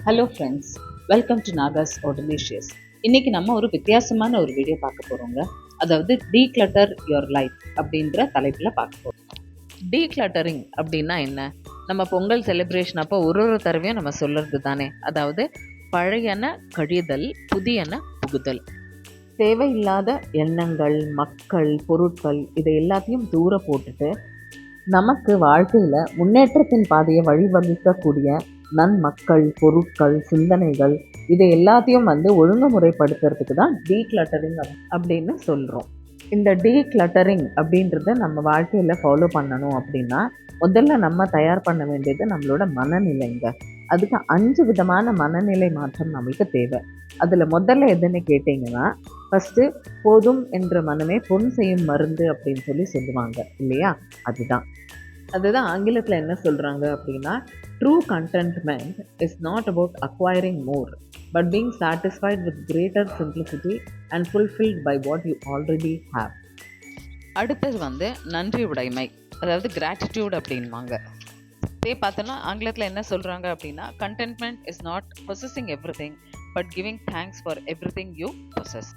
Hello friends, welcome to நாகாஸ் ஆர்டலிஷியஸ். இன்னைக்கு நம்ம ஒரு வித்தியாசமான ஒரு வீடியோ பார்க்க போகிறோங்க. அதாவது டீக்ளட்டர் யுவர் லைஃப் அப்படின்ற தலைப்பில் பார்க்க போகிறோம். டீக்ளட்டரிங் அப்படின்னா என்ன? நம்ம பொங்கல் செலிப்ரேஷன் அப்போ ஒரு தடவையும் நம்ம சொல்கிறது தானே. அதாவது பழையன கழிதல், புதியன புகுதல். தேவையில்லாத எண்ணங்கள், மக்கள், பொருட்கள் இதை எல்லாத்தையும் தூர போட்டுட்டு நமக்கு வாழ்க்கையில் முன்னேற்றத்தின் பாதையை வழிவகுக்கக்கூடிய நன்மக்கள், பொருட்கள், சிந்தனைகள் இதை எல்லாத்தையும் ஒழுங்குமுறைப்படுத்துறதுக்கு தான் டீக்ளட்டரிங் அப்படின்னு சொல்கிறோம். இந்த டீக்ளட்டரிங் அப்படின்றத நம்ம வாழ்க்கையில் ஃபாலோ பண்ணணும் அப்படின்னா முதல்ல நம்ம தயார் பண்ண வேண்டியது நம்மளோட மனநிலைங்க. அதுக்கு 5 விதமான மனநிலை மாற்றம் நம்மளுக்கு தேவை. அதில் முதல்ல எதுன்னு கேட்டிங்கன்னா, ஃபஸ்ட்டு போதும் என்ற மனமே பொன் செய்யும் மருந்து அப்படின்னு சொல்லுவாங்க இல்லையா? அதுதான் ஆங்கிலத்தில் என்ன சொல்கிறாங்க அப்படின்னா, true contentment is not about acquiring more but being satisfied with greater simplicity and fulfilled by what you already have. அடுத்தது நன்றி உடைமை, அதாவது கிராட்டிடியூட் அப்படின்வாங்க. இதே பார்த்தோன்னா ஆங்கிலத்தில் என்ன சொல்கிறாங்க அப்படின்னா, contentment is not possessing every thing but giving thanks for every thing you possess.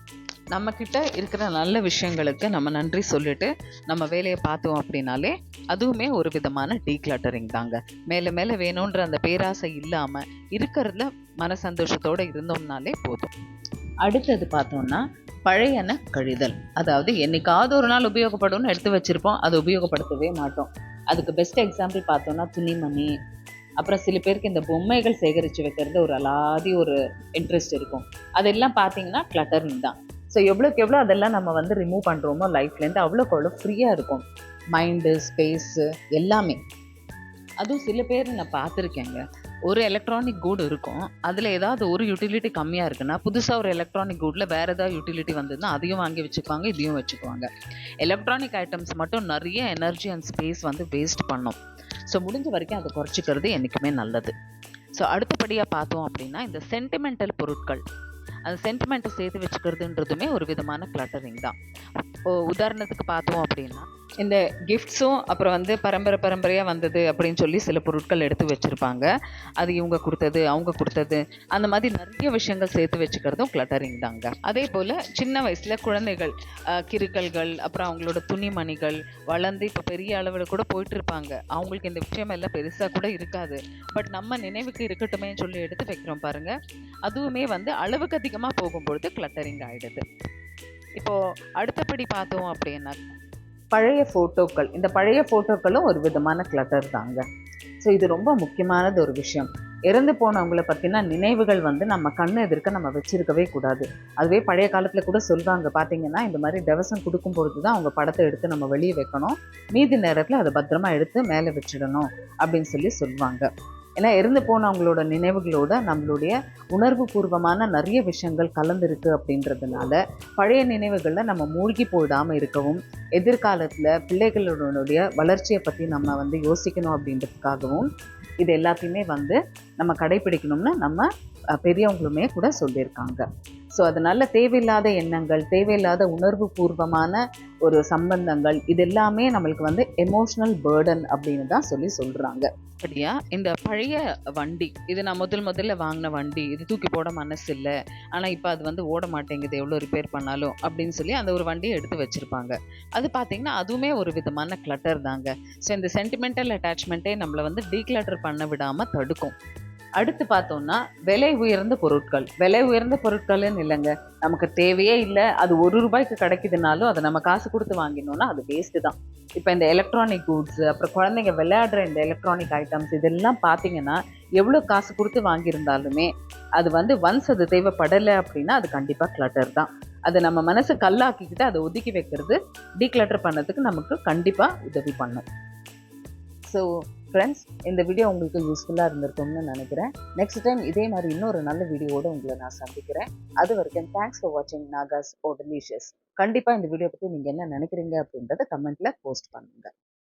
நம்மக்கிட்ட இருக்கிற நல்ல விஷயங்களுக்கு நம்ம நன்றி சொல்லிட்டு நம்ம வேலையை பார்த்தோம் அப்படின்னாலே அதுவுமே ஒரு விதமான டீக்ளட்டரிங் தாங்க. மேலே மேலே வேணுன்ற அந்த பேராசை இல்லாமல் இருக்கிறதுல மன சந்தோஷத்தோடு இருந்தோம்னாலே போதும். அடுத்தது பார்த்தோம்னா பழையன கழிதல். அதாவது என்னைக்காவது ஒரு நாள் உபயோகப்படும்னு எடுத்து வச்சுருப்போம், அதை உபயோகப்படுத்தவே மாட்டோம். அதுக்கு பெஸ்ட் எக்ஸாம்பிள் பார்த்தோம்னா துணிமணி. அப்புறம் சில பேருக்கு இந்த பொம்மைகள் சேகரித்து வைக்கிறது ஒரு அலாதி ஒரு இன்ட்ரெஸ்ட் இருக்கும். அதெல்லாம் பார்த்தீங்கன்னா கிளட்டரிங் தான். ஸோ எவ்வளோக்கு எவ்வளோ அதெல்லாம் நம்ம ரிமூவ் பண்ணுறோமோ லைஃப்லேருந்து அவ்வளோக்கு அவ்வளோ ஃப்ரீயாக இருக்கும் மைண்டு, ஸ்பேஸு எல்லாமே. அதுவும் சில பேர் நான் பார்த்துருக்கேங்க, ஒரு எலக்ட்ரானிக் கூடு இருக்கும், அதில் ஏதாவது ஒரு யூட்டிலிட்டி கம்மியாக இருக்குன்னா புதுசாக ஒரு எலக்ட்ரானிக் கூடில் வேறு ஏதாவது யூட்டிலிட்டி வந்ததுன்னா அதையும் வாங்கி வச்சுக்குவாங்க, இதையும் வச்சுக்குவாங்க. எலக்ட்ரானிக் ஐட்டம்ஸ் மட்டும் நிறைய எனர்ஜி அண்ட் ஸ்பேஸ் வேஸ்ட் பண்ணோம். ஸோ முடிஞ்ச வரைக்கும் அதை குறைச்சிக்கிறது என்றைக்குமே நல்லது. ஸோ அடுத்தபடியாக பார்த்தோம் அப்படின்னா இந்த சென்டிமெண்டல் பொருட்கள், அந்த சென்டிமெண்ட்டை சேர்த்து வச்சுக்கிறதுன்றதுமே ஒரு விதமான கிளட்டரிங் தான். உதாரணத்துக்கு பார்த்தோம் அப்படின்னா இந்த கிஃப்ட்ஸும் அப்புறம் பரம்பரையாக வந்தது அப்படின்னு சொல்லி சில பொருட்கள் எடுத்து வச்சுருப்பாங்க. அது இவங்க கொடுத்தது, அவங்க கொடுத்தது, அந்த மாதிரி நிறைய விஷயங்கள் சேர்த்து வச்சுக்கிறதும் கிளட்டரிங் தாங்க. அதே போல் சின்ன வயசில் குழந்தைகள் கிறுக்கல்கள், அப்புறம் அவங்களோட துணிமணிகள் வளர்ந்து இப்போ பெரிய அளவில் கூட போயிட்டு இருப்பாங்க. அவங்களுக்கு இந்த விஷயம் எல்லாம் பெருசாக கூட இருக்காது, பட் நம்ம நினைவுக்கு இருக்கட்டுமே சொல்லி எடுத்து வைக்கிறோம் பாருங்கள். அதுவுமே அளவுக்கு அதிகமாக போகும்பொழுது கிளட்டரிங் ஆகிடுது. இப்போது அடுத்தபடி பார்த்தோம் அப்படின்னா பழைய ஃபோட்டோக்கள். இந்த பழைய ஃபோட்டோக்களும் ஒரு விதமான கிளட்டர் தாங்க. ஸோ இது ரொம்ப முக்கியமானது ஒரு விஷயம். இறந்து போனவங்களை பற்றின நினைவுகள் நம்ம கண்ணு எதிர்க்க நம்ம வச்சிருக்கவே கூடாது. அதுவே பழைய காலத்தில் கூட சொல்லுவாங்க பார்த்தீங்கன்னா, இந்த மாதிரி தவசம் கொடுக்கும் பொழுது தான் அவங்க படத்தை எடுத்து நம்ம வெளியே வைக்கணும், மீதி நேரத்தில் அதை பத்திரமா எடுத்து மேலே வச்சிடணும் அப்படின்னு சொல்லுவாங்க. ஏன்னா இறந்து போனவங்களோட நினைவுகளோட நம்மளுடைய உணர்வு பூர்வமான நிறைய விஷயங்கள் கலந்துருக்கு அப்படின்றதுனால பழைய நினைவுகளில் நம்ம மூழ்கி போயிடாமல் இருக்கவும், எதிர்காலத்தில் பிள்ளைகளோடைய வளர்ச்சியை பற்றி நம்ம யோசிக்கணும் அப்படின்றதுக்காகவும் இது எல்லாத்தையுமே நம்ம கடைபிடிக்கணும்னு நம்ம பெரியவங்களுமே கூட சொல்லியிருக்காங்க. ஸோ அதனால் தேவையில்லாத எண்ணங்கள், தேவையில்லாத உணர்வு பூர்வமான ஒரு சம்பந்தங்கள் இது எல்லாமே நம்மளுக்கு எமோஷ்னல் பேர்டன் அப்படின்னு தான் சொல்கிறாங்க. அப்படியா இந்த பழைய வண்டி, இது நான் முதல்ல வாங்கின வண்டி, இது தூக்கி போட மனசு இல்லை, ஆனால் இப்போ அது ஓட மாட்டேங்குது எவ்வளோ ரிப்பேர் பண்ணாலும் அப்படின்னு சொல்லி அந்த ஒரு வண்டியை எடுத்து வச்சுருப்பாங்க. அது பார்த்திங்கன்னா அதுவுமே ஒரு விதமான கிளட்டர் தாங்க. ஸோ இந்த சென்டிமெண்டல் அட்டாச்மெண்ட்டே நம்மளை டீக்ளட்டர் பண்ண விடாமல் தடுக்கும். அடுத்து பார்த்தோம்னா விலை உயர்ந்த பொருட்கள். விலை உயர்ந்த பொருட்கள்னு இல்லைங்க, நமக்கு தேவையே இல்லை, அது ₹1 கிடைக்குதுனாலும் அதை நம்ம காசு கொடுத்து வாங்கினோம்னா அது வேஸ்ட்டு தான். இப்போ இந்த எலக்ட்ரானிக் கூட்ஸு, அப்புறம் குழந்தைங்க விளையாடுற இந்த எலக்ட்ரானிக் ஐட்டம்ஸ் இதெல்லாம் பார்த்தீங்கன்னா எவ்வளோ காசு கொடுத்து வாங்கியிருந்தாலுமே அது ஒன்ஸ் அது தேவைப்படலை அப்படின்னா அது கண்டிப்பாக கிளட்டர் தான். அதை நம்ம மனசு கல்லாக்கிக்கிட்டு அதை ஒதுக்கி வைக்கிறது டீக்ளட்டர் பண்ணதுக்கு நமக்கு கண்டிப்பாக உதவி பண்ணும். ஸோ ஃப்ரெண்ட்ஸ், இந்த வீடியோ உங்களுக்கு யூஸ்ஃபுல்லாக இருந்திருக்கும்னு நினைக்கிறேன். நெக்ஸ்ட் டைம் இதே மாதிரி இன்னொரு நல்ல வீடியோவோடு உங்களை நான் சந்திக்கிறேன். அது வரைக்கும் தேங்க்ஸ் ஃபார் வாட்சிங் நாகாஸ் ஆர்டலிஷியஸ். கண்டிப்பாக இந்த வீடியோ பற்றி நீங்கள் என்ன நினைக்கிறீங்க அப்படின்றத கமெண்ட்டில் போஸ்ட் பண்ணுங்கள்.